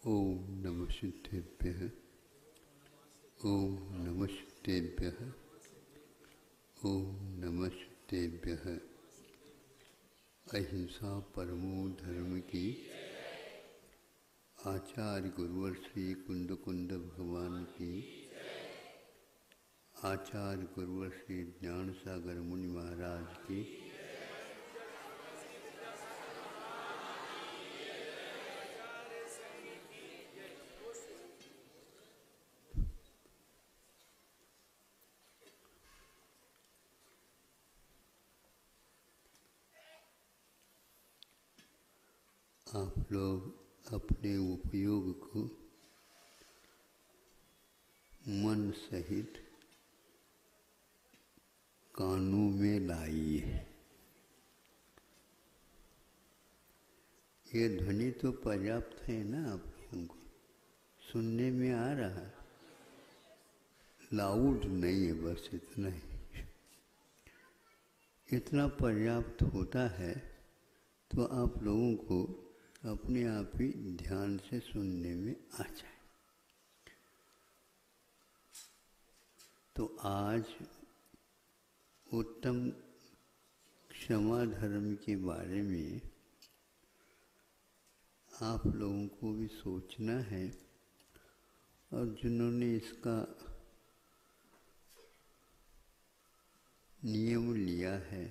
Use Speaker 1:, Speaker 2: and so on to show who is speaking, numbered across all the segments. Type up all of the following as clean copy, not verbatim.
Speaker 1: ओम नमः सिद्धेभ्यः। ओम नमः सिद्धेभ्यः। ओम नमः सिद्धेभ्यः। अहिंसा परमो धर्म की। आचार्य गुरुवर श्री कुंद कुंद भगवान की। आचार्य गुरुवर श्री ज्ञान सागर मुनि महाराज की। आप लोग अपने उपयोग को मन सहित कानों में लाइए। ये ध्वनि तो पर्याप्त है ना, आप लोगों को सुनने में आ रहा है। लाउड नहीं है, बस इतना ही। इतना पर्याप्त होता है तो आप लोगों को अपने आप ही ध्यान से सुनने में आ जाए। तो आज उत्तम क्षमा धर्म के बारे में आप लोगों को भी सोचना है, और जिन्होंने इसका नियम लिया है,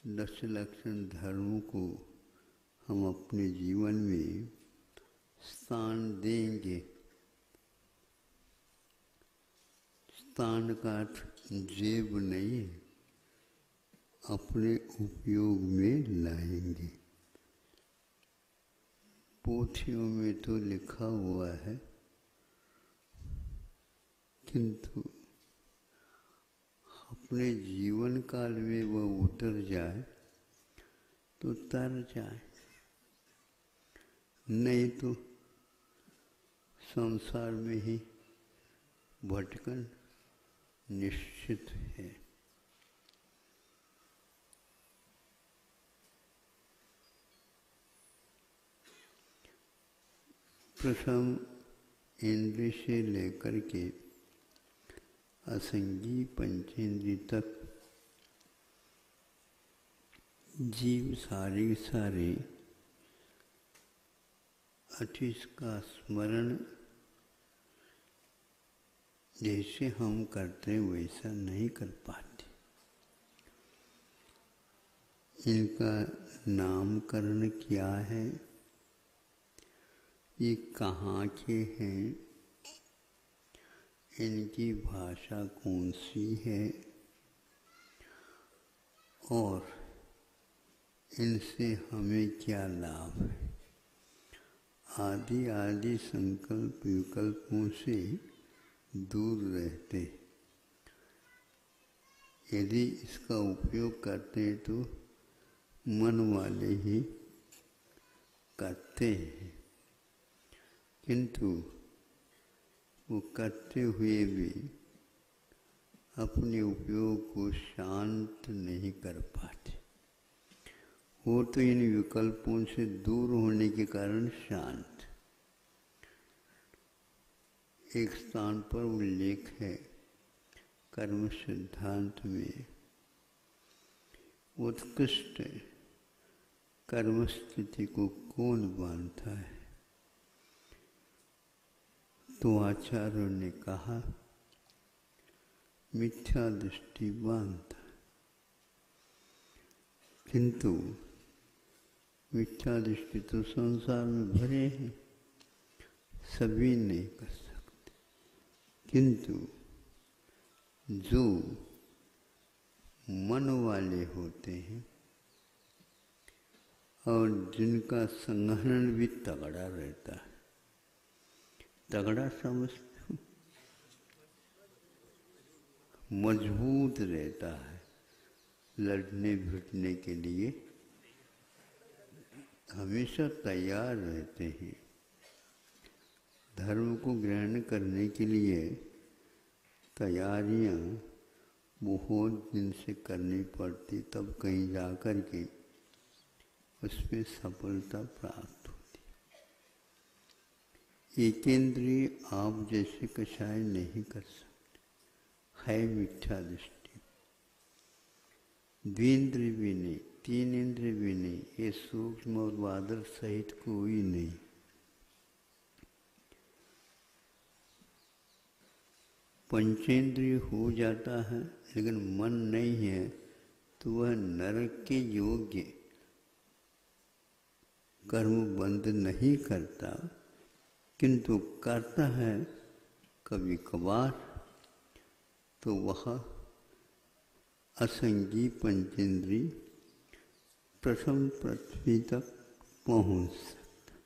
Speaker 1: 10 लक्षण धर्मों को हम अपने जीवन में स्थान देंगे। स्थान का अर्थ जेब नहीं, अपने उपयोग में लाएंगे। पोथियों में तो लिखा हुआ है, किंतु अपने जीवन काल में वह उतर जाए तो तर जाए, नहीं तो संसार में ही भटकन निश्चित है। प्रथम इंद्रिय से लेकर के असंगी पंचेंद्रिय तक जीव सारे अतीत का स्मरण जैसे हम करते वैसा नहीं कर पाते। इनका नामकरण क्या है, ये कहाँ के हैं, इनकी भाषा कौन सी है, और इनसे हमें क्या लाभ है, आदि आदि संकल्प विकल्पों से दूर रहते। यदि इसका उपयोग करते हैं तो मन वाले ही करते हैं, किंतु वो करते हुए भी अपने उपयोग को शांत नहीं कर पाते। वो तो इन विकल्पों से दूर होने के कारण शांत। एक स्थान पर उल्लेख है कर्म सिद्धांत में, उत्कृष्ट कर्म स्थिति को कौन बांधता है, तो आचार्यों ने कहा मिथ्या दृष्टि बांधता। किंतु मिथ्या दृष्टि तो संसार में भरे हैं, सभी नहीं कर सकते। किंतु जो मन वाले होते हैं और जिनका संग्रहण भी तगड़ा रहता है, तगड़ा समझते हो, मजबूत रहता है, लड़ने भिड़ने के लिए हमेशा तैयार रहते हैं। धर्म को ग्रहण करने के लिए तैयारियां बहुत दिन से करनी पड़ती, तब कहीं जाकर के उसमें सफलता प्राप्त होती। एकेंद्रीय आप जैसे कषाय नहीं कर सकते, है मिथ्या दृष्टि। द्विंद्रिय भी नहीं, तीन इंद्रिय भी नहीं, ये सूक्ष्म और बादल सहित कोई नहीं। पंचेंद्रिय हो जाता है लेकिन मन नहीं है तो वह नरक के योग्य कर्म बंद नहीं करता, किंतु करता है कभी कभार, तो वह असंगी पंचेंद्रिय प्रथम पृथ्वी तक पहुँच सकता।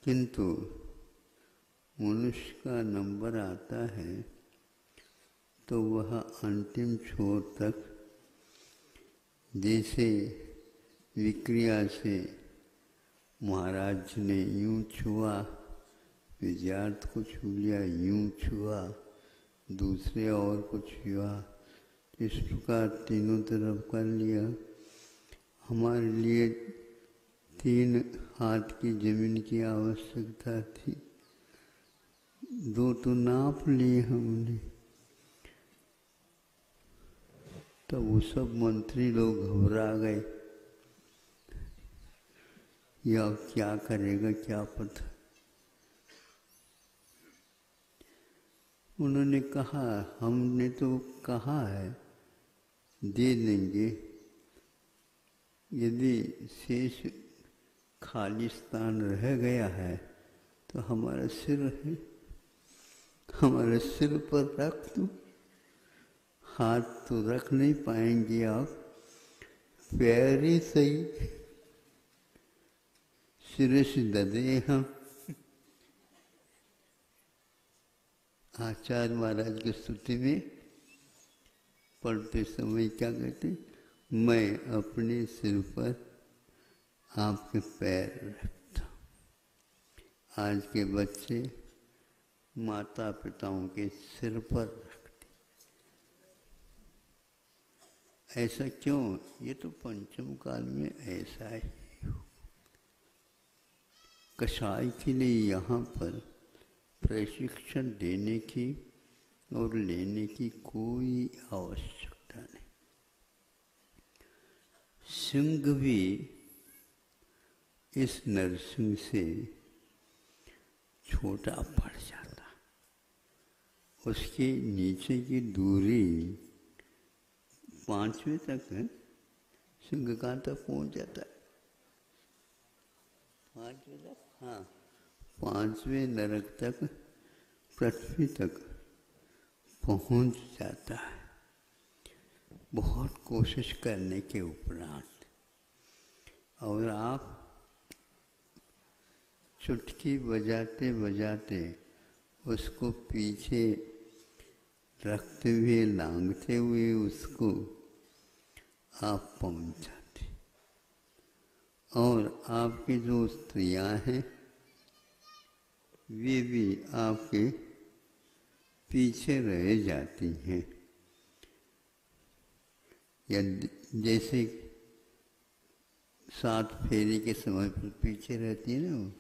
Speaker 1: किंतु मनुष्य का नंबर आता है तो वह अंतिम छोर तक, जैसे विक्रिया से महाराज ने यूं छुआ, विद्यार्थी को छू लिया, यूं छुआ, दूसरे और को छुआ, इस प्रकार तीनों तरफ कर लिया। हमारे लिए 3 हाथ की जमीन की आवश्यकता थी, 2 तो नाप लिए हमने। तो वो सब मंत्री लोग घबरा गए, या क्या करेगा क्या पता। उन्होंने कहा हमने तो कहा है दे देंगे, यदि शेष खाली स्थान रह गया है तो हमारा सिर है, हमारे सिर पर रख दो। हाथ तो रख नहीं पाएंगे आप, पैर ही सही, सिर से ददे हम। आचार्य महाराज की स्तुति में पढ़ते समय क्या कहते, मैं अपने सिर पर आपके पैर रखता हूँ। आज के बच्चे माता पिताओं के सिर पर रखते, ऐसा क्यों? ये तो पंचम काल में ऐसा ही हो। कषाय के लिए यहाँ पर प्रशिक्षण देने की और लेने की कोई आवश्यकता नहीं। सिंह भी इस नरसिंह से छोटा पड़ जाता, उसके नीचे की दूरी 5वें तक है, सिंह कहाँ तक पहुँच जाता है? 5वें तक, हाँ 5वें नरक तक, पृथ्वी तक पहुँच जाता है, बहुत कोशिश करने के उपरांत। और आप चुटकी बजाते बजाते उसको पीछे रखते हुए, लांघते हुए उसको आप पहुँच जाते। और आपकी जो स्त्रियाँ हैं वे भी आपके पीछे रह जाती हैं, या जैसे 7 फेरे के समय पर पीछे रहती है ना वो।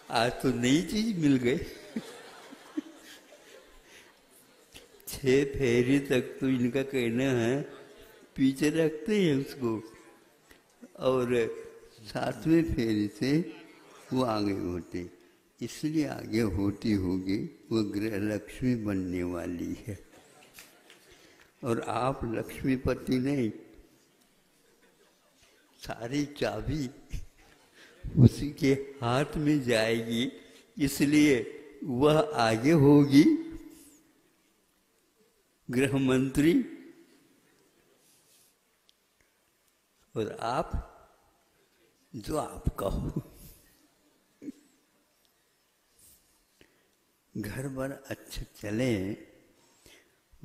Speaker 1: आज तो नई चीज मिल गई। 6 फेरी तक तो इनका कहना है पीछे रखते हैं उसको, और 7वें फेरी से वो आगे होते, इसलिए आगे होती होगी वो गृह लक्ष्मी बनने वाली है। और आप लक्ष्मीपति नहीं, सारी चाबी उसी के हाथ में जाएगी, इसलिए वह आगे होगी गृह मंत्री, और आप जो आप कहो। घर भर अच्छे चले,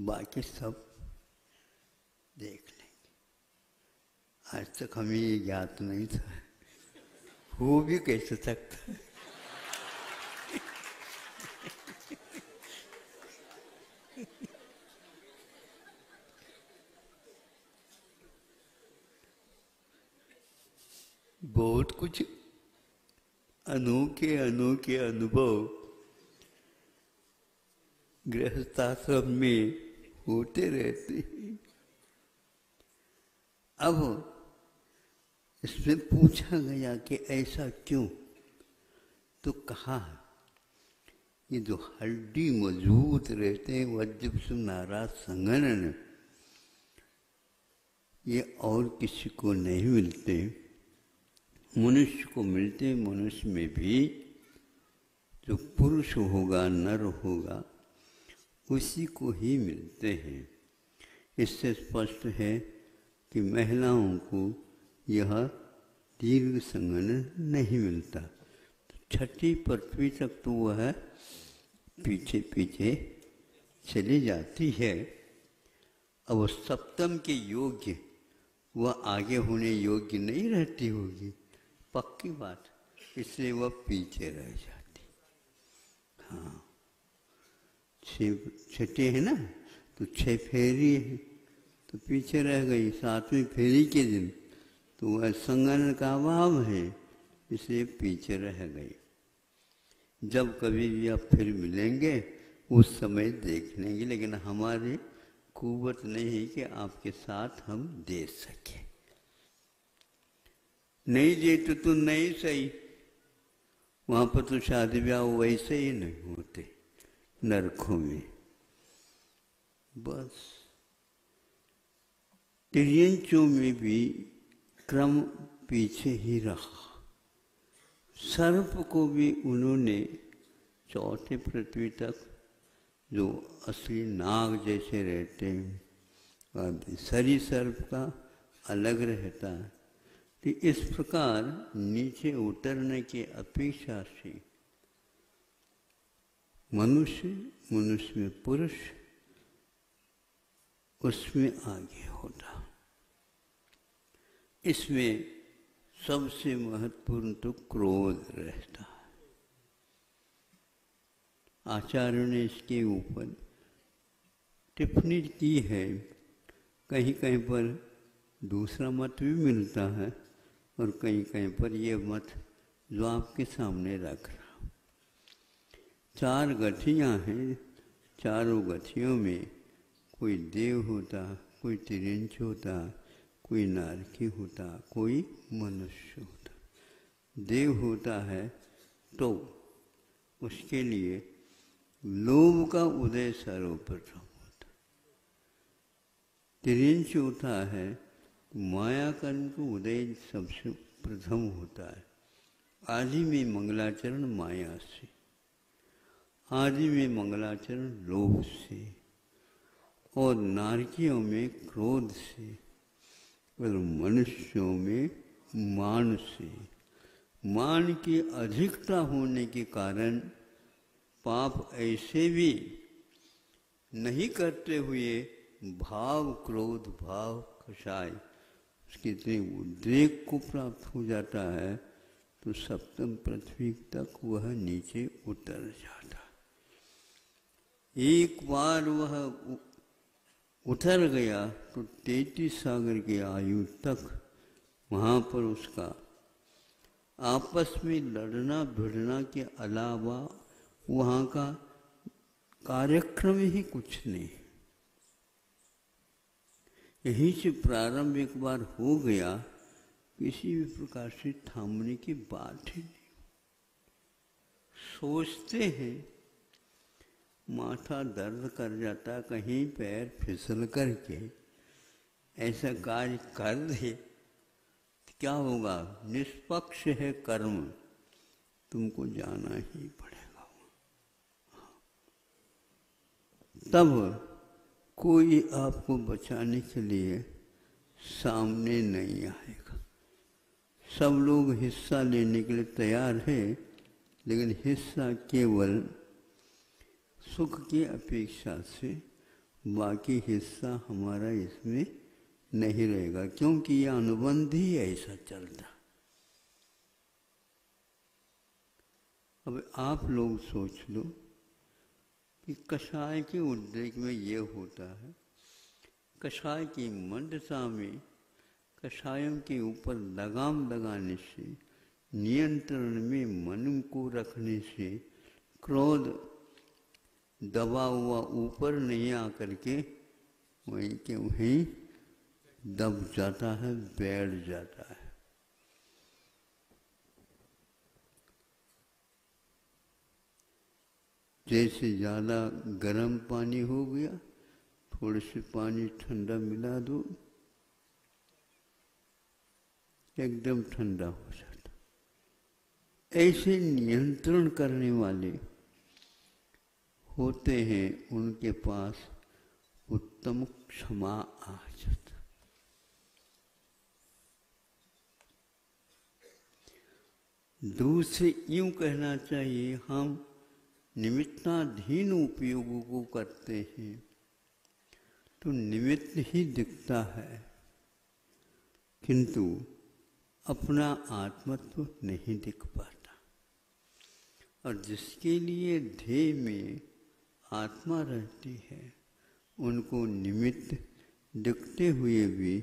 Speaker 1: बाकी सब देख लेंगे। आज तक हमें ये ज्ञात नहीं था, हो भी कैसे सकता। बहुत कुछ अनोखे अनोखे अनुभव गृहस्थाश्रम में होते रहते हैं। अब इसमें पूछा गया कि ऐसा क्यों, तो कहा ये जो हड्डी मजबूत रहते हैं वज्र नाराज संगणन, ये और किसी को नहीं मिलते, मनुष्य को मिलते। मनुष्य में भी जो पुरुष होगा, नर होगा, उसी को ही मिलते हैं। इससे स्पष्ट है कि महिलाओं को यह दीर्घ संगणन नहीं मिलता। तो छठी पृथ्वी तक तो वह पीछे पीछे चली जाती है। अब सप्तम के योग्य वह आगे होने योग्य नहीं रहती होगी, पक्की बात, इसलिए वह पीछे रह जाती। हाँ, छठे है ना, तो 6 फेरी है तो पीछे रह गई। 7वीं फेरी के दिन तो वह संगणन का अभाव है, इसलिए पीछे रह गई। जब कभी भी आप फिर मिलेंगे उस समय देख लेंगे, लेकिन हमारी कुव्वत नहीं है कि आपके साथ हम दे सके। नहीं दे तो नहीं सही, वहां पर तो शादी ब्याह वैसे ही नहीं होते नरकों में। बस तिर्यंचों में भी क्रम पीछे ही रहा। सर्प को भी उन्होंने 4थे पृथ्वी तक, जो असली नाग जैसे रहते हैं, और सरी सर्प का अलग रहता है। तो इस प्रकार नीचे उतरने की अपेक्षा से मनुष्य में पुरुष उसमें आगे होता। इसमें सबसे महत्वपूर्ण तो क्रोध रहता है। आचार्यों ने इसके ऊपर टिप्पणी की है, कहीं कहीं पर दूसरा मत भी मिलता है और कहीं कहीं पर ये मत जो आपके सामने रख रहा हूँ। 4 गठियाँ हैं, चारों गठियों में कोई देव होता, कोई तिर्यंच होता, कोई नारकी होता, कोई मनुष्य होता। देव होता है तो उसके लिए लोभ का उदय सर्वप्रथम होता। तिर्यंच होता है माया कर्म का उदय सबसे प्रथम होता है। आदि में मंगलाचरण माया से, आदि में मंगलाचरण लोभ से, और नारकियों में क्रोध से, और मनुष्यों में मान से। मान की अधिकता होने के कारण पाप ऐसे भी नहीं करते हुए भाव क्रोध भाव कषाय उसके इतने उद्रेक को प्राप्त हो जाता है, तो सप्तम पृथ्वी तक वह नीचे उतर जाता। एक बार वह उतर गया तो 33 सागर की आयु तक वहाँ पर उसका आपस में लड़ना भिड़ना के अलावा वहाँ का कार्यक्रम ही कुछ नहीं। यहीं से प्रारंभ एक बार हो गया, किसी भी प्रकार से थामने की बात ही नहीं। सोचते हैं माथा दर्द कर जाता, कहीं पैर फिसल करके ऐसा कार्य कर दे तो क्या होगा? निष्पक्ष है कर्म, तुमको जाना ही पड़ेगा। तब कोई आपको बचाने के लिए सामने नहीं आएगा। सब लोग हिस्सा लेने के लिए तैयार है, लेकिन हिस्सा केवल सुख की अपेक्षा से, बाकी हिस्सा हमारा इसमें नहीं रहेगा, क्योंकि यह अनुबंध ही ऐसा चलता। अब आप लोग सोच लो कि कषाय के उद्रेक में ये होता है, कषाय की मंदता में कषायों के ऊपर लगाम लगाने से, नियंत्रण में मन को रखने से क्रोध दबा हुआ ऊपर नहीं आकर के वहीं के वहीं दब जाता है, बैठ जाता है। जैसे ज़्यादा गर्म पानी हो गया, थोड़े से पानी ठंडा मिला दो, एकदम ठंडा हो जाता। ऐसे नियंत्रण करने वाले होते हैं, उनके पास उत्तम क्षमा आ जाता। दूसरे यूं कहना चाहिए, हम निमित्ताधीन उपयोगों को करते हैं तो निमित्त ही दिखता है, किंतु अपना आत्मत्व नहीं दिख पाता। और जिसके लिए ध्येय में आत्मा रहती है, उनको निमित्त दिखते हुए भी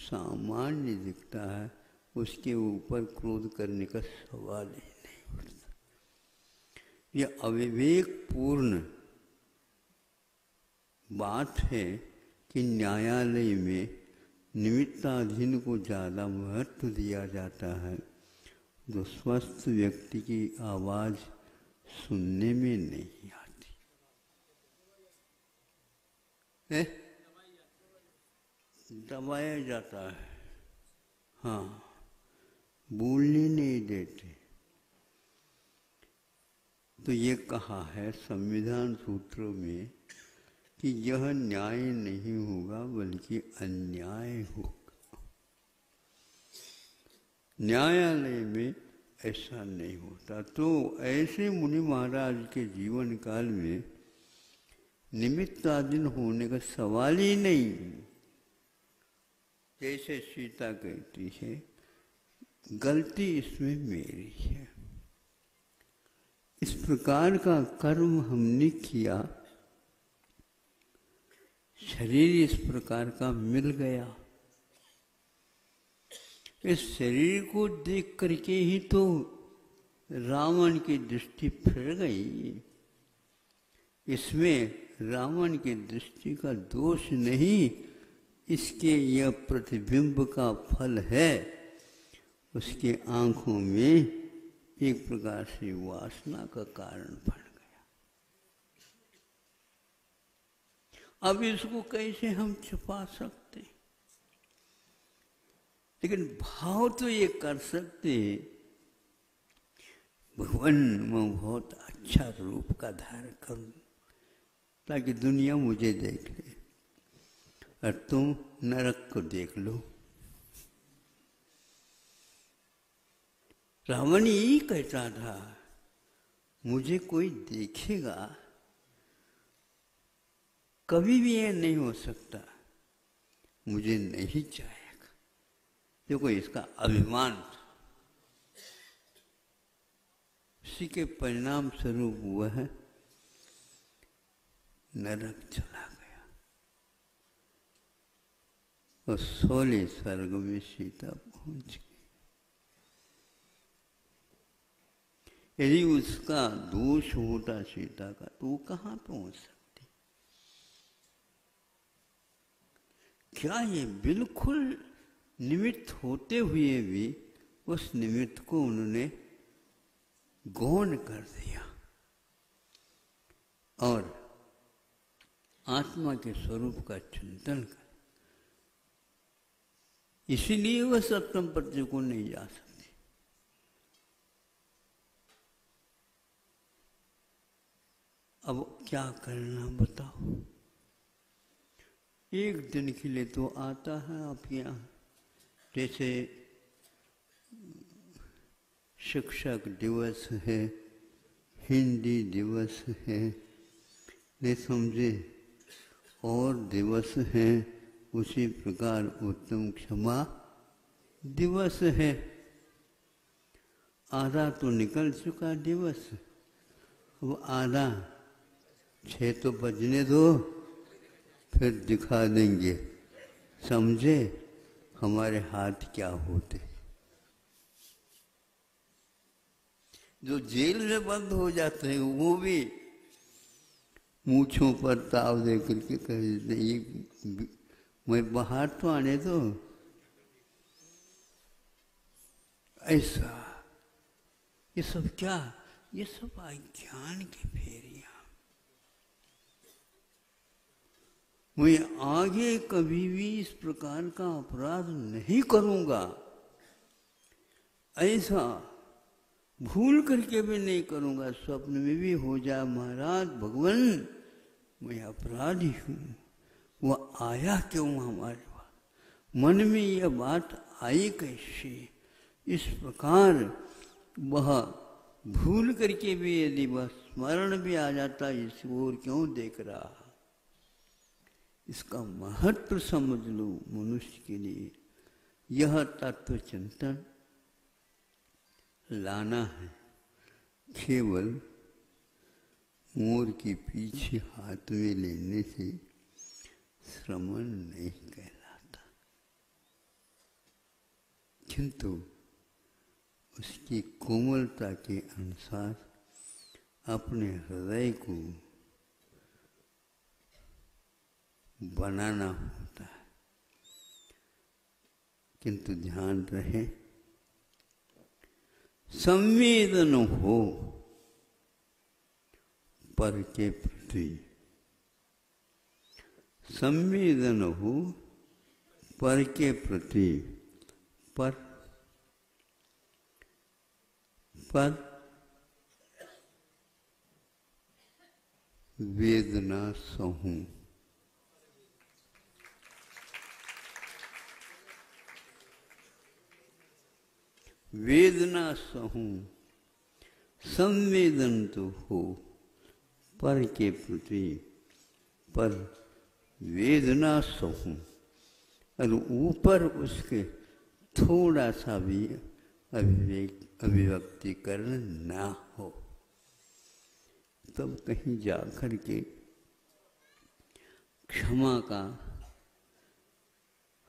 Speaker 1: सामान्य दिखता है, उसके ऊपर क्रोध करने का सवाल ही नहीं उठता। यह अविवेकपूर्ण बात है कि न्यायालय में निमित्ताधीन को ज़्यादा महत्व दिया जाता है, जो स्वस्थ व्यक्ति की आवाज़ सुनने में नहीं आती है, दबाया जाता है। हाँ, बोलने नहीं देते। तो ये कहा है संविधान सूत्रों में कि यह न्याय नहीं होगा बल्कि अन्याय होगा। न्यायालय में ऐसा नहीं होता। तो ऐसे मुनि महाराज के जीवन काल में निमित्ताधीन होने का सवाल ही नहीं। जैसे सीता कहती है, गलती इसमें मेरी है, इस प्रकार का कर्म हमने किया, शरीर इस प्रकार का मिल गया। इस शरीर को देख करके ही तो रावण की दृष्टि फिर गई। इसमें रावण की दृष्टि का दोष नहीं, इसके यह प्रतिबिंब का फल है। उसके आंखों में एक प्रकार से वासना का कारण बन गया। अब इसको कैसे हम छुपा सकते? लेकिन भाव तो ये कर सकते, भगवान मैं बहुत अच्छा रूप का धारण करूं ताकि दुनिया मुझे देख ले और तुम नरक को देख लो। रावण यही कहता था, मुझे कोई देखेगा, कभी भी ये नहीं हो सकता, मुझे नहीं चाहेगा। देखो इसका अभिमान था, उसी के परिणाम स्वरूप हुआ है नरक चला गया और 16 स्वर्ग में सीता पहुंच गई। यदि उसका दोष होता सीता का तो वो कहाँ पहुंच सकती? क्या ये बिल्कुल निमित्त होते हुए भी उस निमित्त को उन्होंने गौण कर दिया और आत्मा के स्वरूप का चिंतन कर, इसीलिए वह सप्तम पद को नहीं जा सकती। अब क्या करना बताओ? एक दिन के लिए तो आता है आपके यहाँ, जैसे शिक्षक दिवस है, हिंदी दिवस है, नहीं समझे, और दिवस है, उसी प्रकार उत्तम क्षमा दिवस है। आधा तो निकल चुका दिवस, वो आधा 6 तो बजने दो, फिर दिखा देंगे, समझे? हमारे हाथ क्या होते। जो जेल में बंद हो जाते हैं वो भी मूंछों पर ताव दे करके कह देते ये मैं बाहर तो आने दो। ऐसा ये सब क्या, ये सब अज्ञान की फेरियां। मैं आगे कभी भी इस प्रकार का अपराध नहीं करूंगा, ऐसा भूल करके भी नहीं करूंगा। स्वप्न में भी हो जाए महाराज भगवान मैं अपराधी हूं, वह आया क्यों हमारे पास, मन में यह बात आई कैसे। इस प्रकार वह भूल करके भी यदि वह स्मरण भी आ जाता इस ओर क्यों देख रहा। इसका महत्व समझ लो मनुष्य के लिए। यह तत्व चिंतन लाना है, केवल मोर के पीछे हाथ में लेने से श्रमण नहीं कहलाता, किंतु उसकी कोमलता के अनुसार अपने हृदय को बनाना होता है। किंतु ध्यान रहे संवेदन हो पर के प्रति, संवेदन हो पर के प्रति, पर वेदना सहूं। वेदना सहूं, संवेदन तो हो पर के प्रति, पर वेदना सहूं। और ऊपर उसके थोड़ा सा भी अभिव्यक्तिकरण ना हो, तब कहीं जाकर के क्षमा का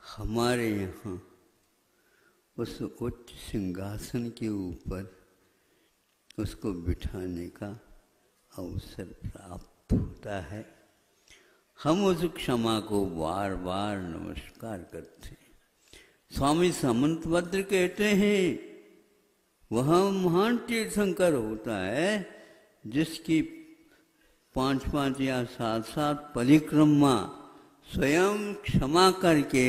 Speaker 1: हमारे यहाँ उस उच्च सिंहासन के ऊपर उसको बिठाने का अवसर प्राप्त होता है। हम उस क्षमा को बार बार नमस्कार करते हैं। स्वामी सामंतभद्र कहते हैं वह महान तीर्थंकर होता है जिसकी 5-5 या 7-7 परिक्रमा स्वयं क्षमा करके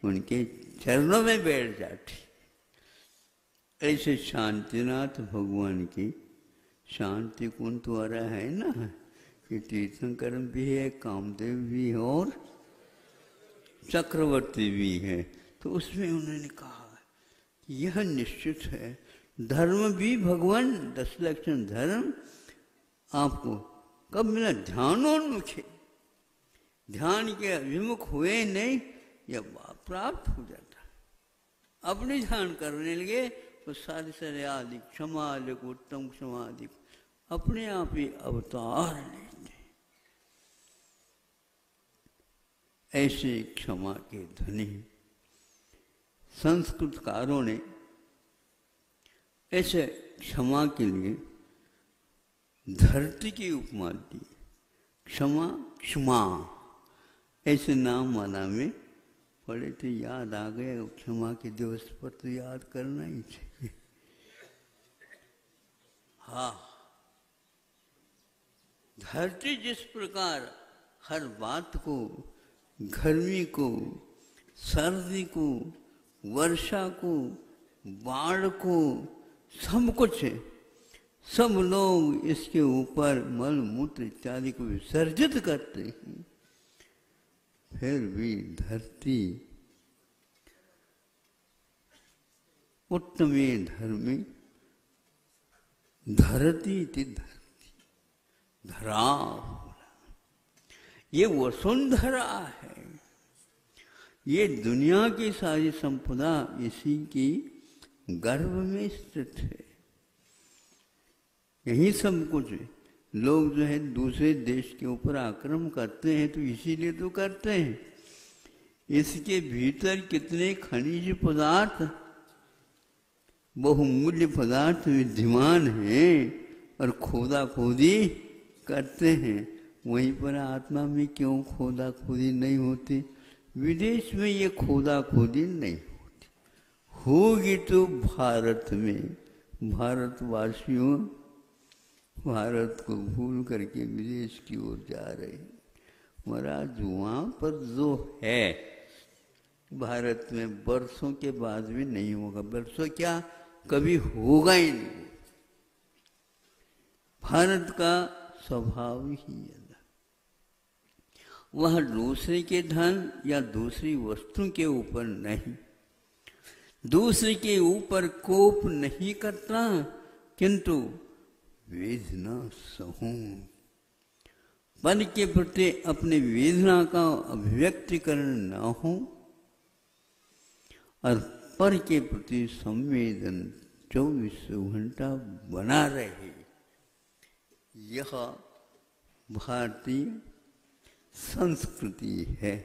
Speaker 1: उनके चरणों में बैठ जाती। ऐसे शांतिनाथ भगवान की शांति कुंज द्वारा है ना, कि तीर्थंकर भी है, कामदेव भी है और चक्रवर्ती भी है। तो उसमें उन्होंने कहा कि यह निश्चित है धर्म भी भगवान 10 लक्षण धर्म आपको कब मिला, ध्यानोन्मुखे, ध्यान के अभिमुख हुए नहीं यह प्राप्त हो जाता है। अपने ध्यान करने लगे तो सारे सारे आदि क्षमा आदि उत्तम क्षमा आदि अपने आप ही अवतार लेते। ऐसे क्षमा के धनी संस्कृतकारों ने ऐसे क्षमा के लिए धरती की उपमा दी। क्षमा क्षमा ऐसे नाम वाला में पढ़े थे, याद आ गए। क्षमा के दिवस पर तो याद करना ही चाहिए। हाँ, धरती जिस प्रकार हर बात को, गर्मी को, सर्दी को, वर्षा को, बाढ़ को, सब कुछ है, सब लोग इसके ऊपर मल मूत्र इत्यादि को विसर्जित करते हैं, फिर भी धरती उत्तमे धर्मे धरती थी, धरती धरा, ये वसुंधरा है। ये दुनिया की सारी संपदा इसी की गर्भ में स्थित है। यही सब कुछ है। लोग जो है दूसरे देश के ऊपर आक्रमण करते हैं तो इसीलिए तो करते हैं इसके भीतर कितने खनिज पदार्थ, बहुमूल्य पदार्थ विद्यमान हैं और खोदा खोदी करते हैं। वहीं पर आत्मा में क्यों खोदा खोदी नहीं होती? विदेश में ये खोदा खोदी नहीं होती, होगी तो भारत में। भारतवासियों भारत को भूल करके विदेश की ओर जा रहे हैं। महाराज वहाँ पर जो है भारत में बरसों के बाद भी नहीं होगा। बरसों क्या, कभी होगा ही नहीं। भारत का स्वभाव ही अलग। वह दूसरे के धन या दूसरी वस्तु के ऊपर नहीं, दूसरे के ऊपर कोप नहीं करता, किंतु वेदना सहूं। पर के प्रति अपने वेदना का अभिव्यक्तिकरण न हो और पर के प्रति संवेदन 24 घंटा बना रहे, यह भारतीय संस्कृति है।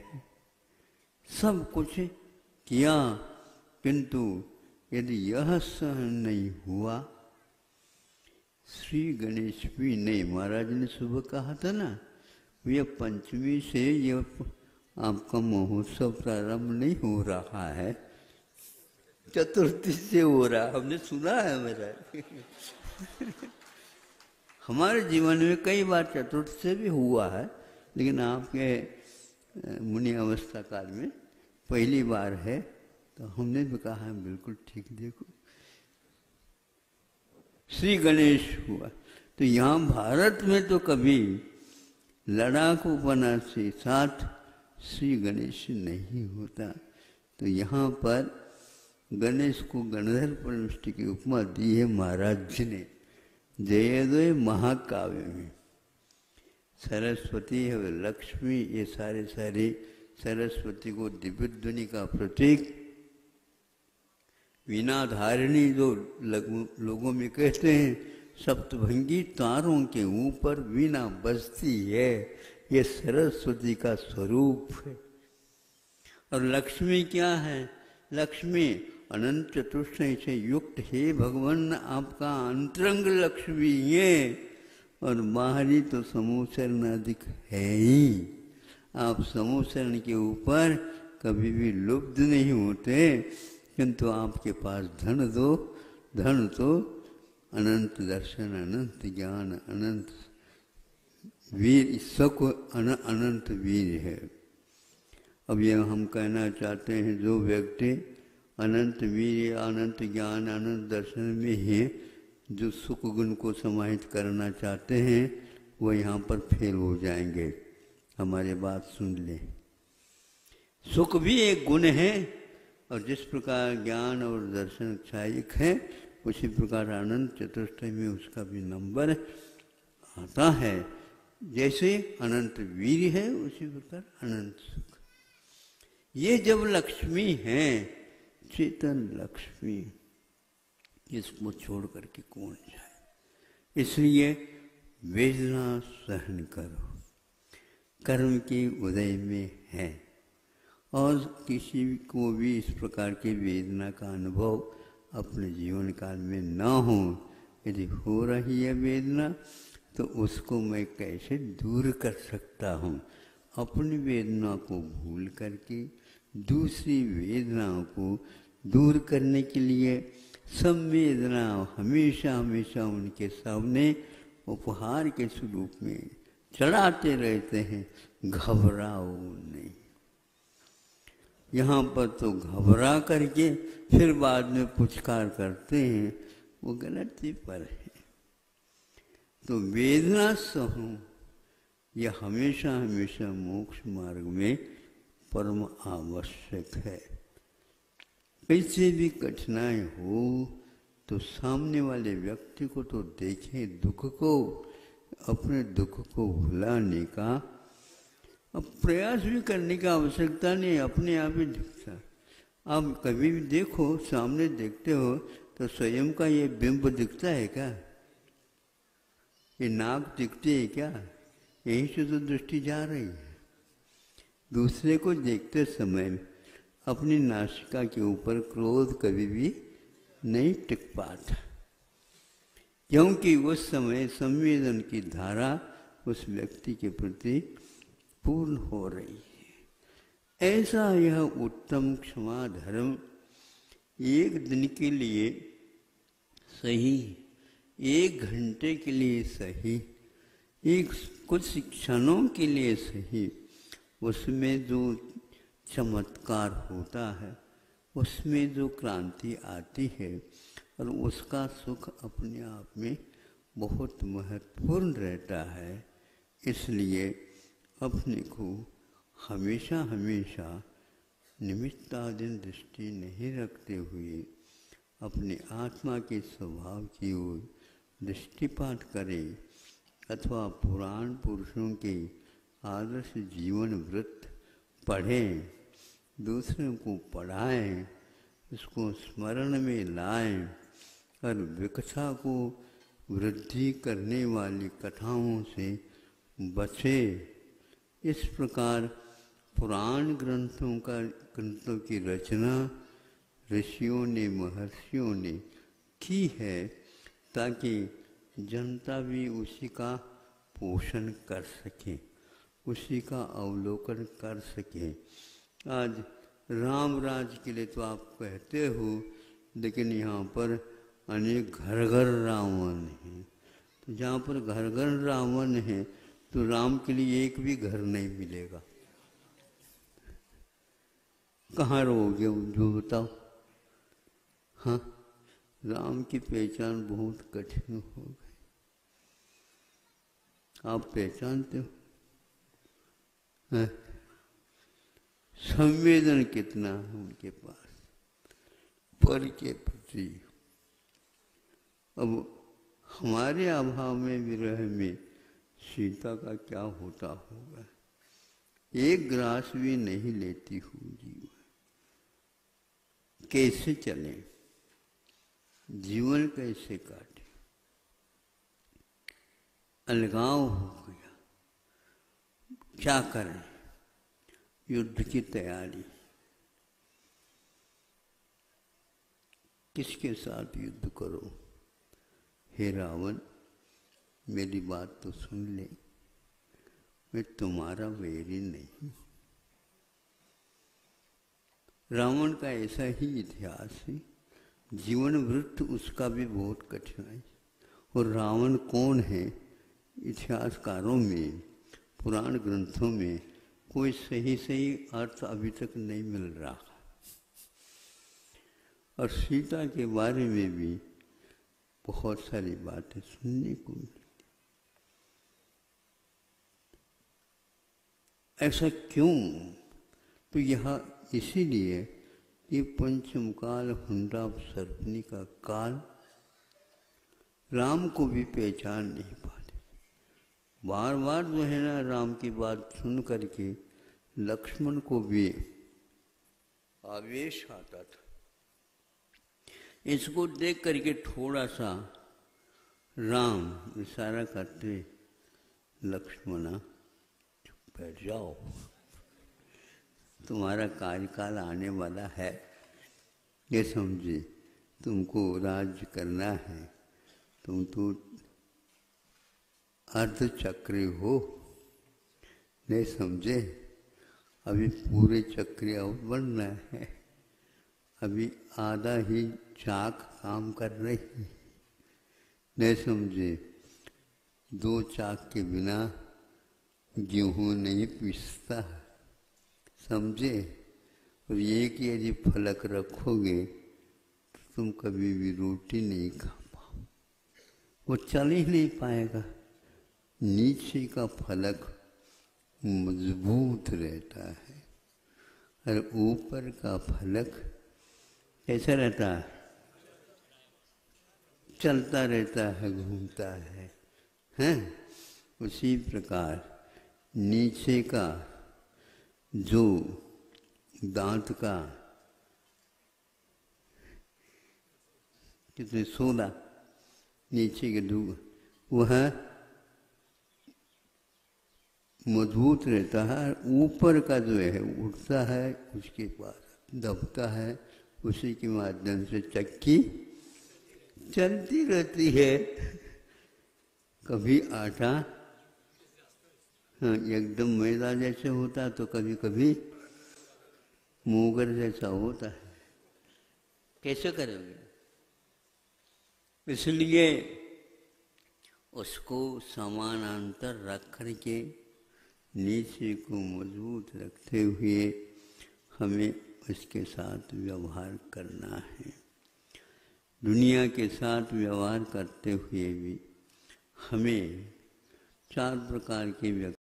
Speaker 1: सब कुछ किया, किंतु यदि यह सहन नहीं हुआ, श्री गणेश भी नहीं। महाराज ने सुबह कहा था ना, यह पंचमी से यह आपका महोत्सव प्रारंभ नहीं हो रहा है, चतुर्थी से हो रहा। हमने सुना है मेरा हमारे जीवन में कई बार चतुर्थी से भी हुआ है, लेकिन आपके मुनि अवस्था काल में पहली बार है। तो हमने भी कहा है बिल्कुल ठीक। देखो श्री गणेश हुआ, तो यहाँ भारत में तो कभी लड़ाकूपना से साथ श्री गणेश नहीं होता। तो यहाँ पर गणेश को गणधर परमेष्टि की उपमा दी है महाराज जी ने जयोदय महाकाव्य में। सरस्वती है, लक्ष्मी, ये सारे सरस्वती को दिव्य ध्वनि का प्रतीक, वीणा धारिणी जो लोगों में कहते हैं, सप्तभंगी तारों के ऊपर वीणा बजती है, ये सरस्वती का स्वरूप है। और लक्ष्मी क्या है? लक्ष्मी अनंत चतुष्टय से युक्त है भगवान, आपका अंतरंग लक्ष्मी है। और बाहरी तो समूचरण अधिक है ही। आप समूचरण के ऊपर कभी भी लुब्ध नहीं होते, किंतु आपके पास धन तो अनंत दर्शन, अनंत ज्ञान, अनंत वीर, सबको अनंत वीर है। अब यह हम कहना चाहते हैं, जो व्यक्ति अनंत वीर, अनंत ज्ञान, अनंत दर्शन में है, जो सुख गुण को समाहित करना चाहते हैं, वो यहाँ पर फेल हो जाएंगे। हमारी बात सुन लें। सुख भी एक गुण है, और जिस प्रकार ज्ञान और दर्शन सहायक है, उसी प्रकार अनंत चतुष्टय में उसका भी नंबर आता है। जैसे अनंत वीर है, उसी प्रकार अनंत सुख। ये जब लक्ष्मी है, चेतन लक्ष्मी, इसको छोड़ करके कौन जाए? इसलिए वेदना सहन करो, कर्म के उदय में है। और किसी को भी इस प्रकार की वेदना का अनुभव अपने जीवन काल में न हो। यदि हो रही है वेदना, तो उसको मैं कैसे दूर कर सकता हूँ? अपनी वेदना को भूल करके दूसरी वेदनाओं को दूर करने के लिए संवेदना हमेशा हमेशा उनके सामने उपहार के स्वरूप में चढ़ाते रहते हैं। घबराओ नहीं। यहाँ पर तो घबरा करके फिर बाद में पुचकार करते हैं, वो गलती पर है। तो वेदना सहो, यह हमेशा हमेशा मोक्ष मार्ग में परम आवश्यक है। कैसे भी कठिनाई हो तो सामने वाले व्यक्ति को तो देखें, दुख को, अपने दुख को भुलाने का अब प्रयास भी करने की आवश्यकता नहीं, अपने आप ही दिखता। आप कभी भी देखो, सामने देखते हो तो स्वयं का ये बिंब दिखता है क्या? ये नाक दिखती है क्या? यहीं से तो दृष्टि जा रही है। दूसरे को देखते समय अपनी नासिका के ऊपर क्रोध कभी भी नहीं टिक पाता, क्योंकि उस समय संवेदन की धारा उस व्यक्ति के प्रति पूर्ण हो रही है। ऐसा यह उत्तम क्षमा धर्म एक दिन के लिए सही, 1 घंटे के लिए सही, एक कुछ क्षणों के लिए सही, उसमें जो चमत्कार होता है, उसमें जो क्रांति आती है और उसका सुख अपने आप में बहुत महत्वपूर्ण रहता है। इसलिए अपने को हमेशा हमेशा निमित्ताधीन दृष्टि नहीं रखते हुए अपने आत्मा के स्वभाव की ओर दृष्टिपात करें अथवा पुराण पुरुषों के आदर्श जीवन वृत्त पढ़ें, दूसरों को पढ़ाएं, उसको स्मरण में लाएं और विकथा को वृद्धि करने वाली कथाओं से बचें। इस प्रकार पुराण ग्रंथों की रचना ऋषियों ने, महर्षियों ने की है ताकि जनता भी उसी का पोषण कर सके, उसी का अवलोकन कर सके। आज राम राज के लिए तो आप कहते हो, लेकिन यहाँ पर अनेक घर घर रावण हैं। तो जहाँ पर घर घर रावण है तो राम के लिए एक भी घर नहीं मिलेगा। कहाँ रहोगे जो बताओ? हाँ, राम की पहचान बहुत कठिन हो गई। आप पहचानते हो? हाँ? संवेदन कितना है उनके पास पर के प्रति। अब हमारे अभाव में, विरह में सीता का क्या होता होगा? एक ग्रास भी नहीं लेती होगी। कैसे चले, जीवन कैसे काटे? अलगाव हो गया, क्या करें? युद्ध की तैयारी। किसके साथ युद्ध करो? हे रावण, मेरी बात तो सुन ले, मैं तुम्हारा वैरी नहीं। रावण का ऐसा ही इतिहास है, जीवन वृत्त उसका भी बहुत कठिन है। और रावण कौन है? इतिहासकारों में, पुराण ग्रंथों में कोई सही सही अर्थ अभी तक नहीं मिल रहा। और सीता के बारे में भी बहुत सारी बातें सुनने को मिली। ऐसा क्यों? तो यह इसीलिए कि पंचम काल हुंडा सर्पनी का काल राम को भी पहचान नहीं पाते। बार बार जो है ना, राम की बात सुन करके लक्ष्मण को भी आवेश आता था। इसको देख करके थोड़ा सा राम इशारा करते, लक्ष्मणा चुप बैठ जाओ, तुम्हारा कार्यकाल आने वाला है, ये समझे, तुमको राज्य करना है, तुम तो अर्धचक्री हो, नहीं समझे? अभी पूरे चक्री और बनना है, अभी आधा ही चाक काम कर रही है, नहीं समझे? 2 चाक के बिना गेहूँ नहीं पिसता, समझे? और एक यदि फलक रखोगे तो तुम कभी भी रोटी नहीं खा पाओ, वो चल ही नहीं पाएगा। नीचे का फलक मजबूत रहता है और ऊपर का फलक कैसा रहता है? चलता रहता है, घूमता है, हैं? उसी प्रकार नीचे का जो दांत का कितने 16 नीचे के 2 वह मजबूत रहता है, ऊपर का जो है उठता है, उसके बाद दबता है, उसी के माध्यम से चक्की चलती रहती है। कभी आटा हाँ एकदम मैदा जैसे होता है, तो कभी कभी मूंगर जैसा होता है। कैसे करोगे? इसलिए उसको समानांतर रख करके नीचे को मजबूत रखते हुए हमें उसके साथ व्यवहार करना है। दुनिया के साथ व्यवहार करते हुए भी हमें 4 प्रकार के व्यक्ति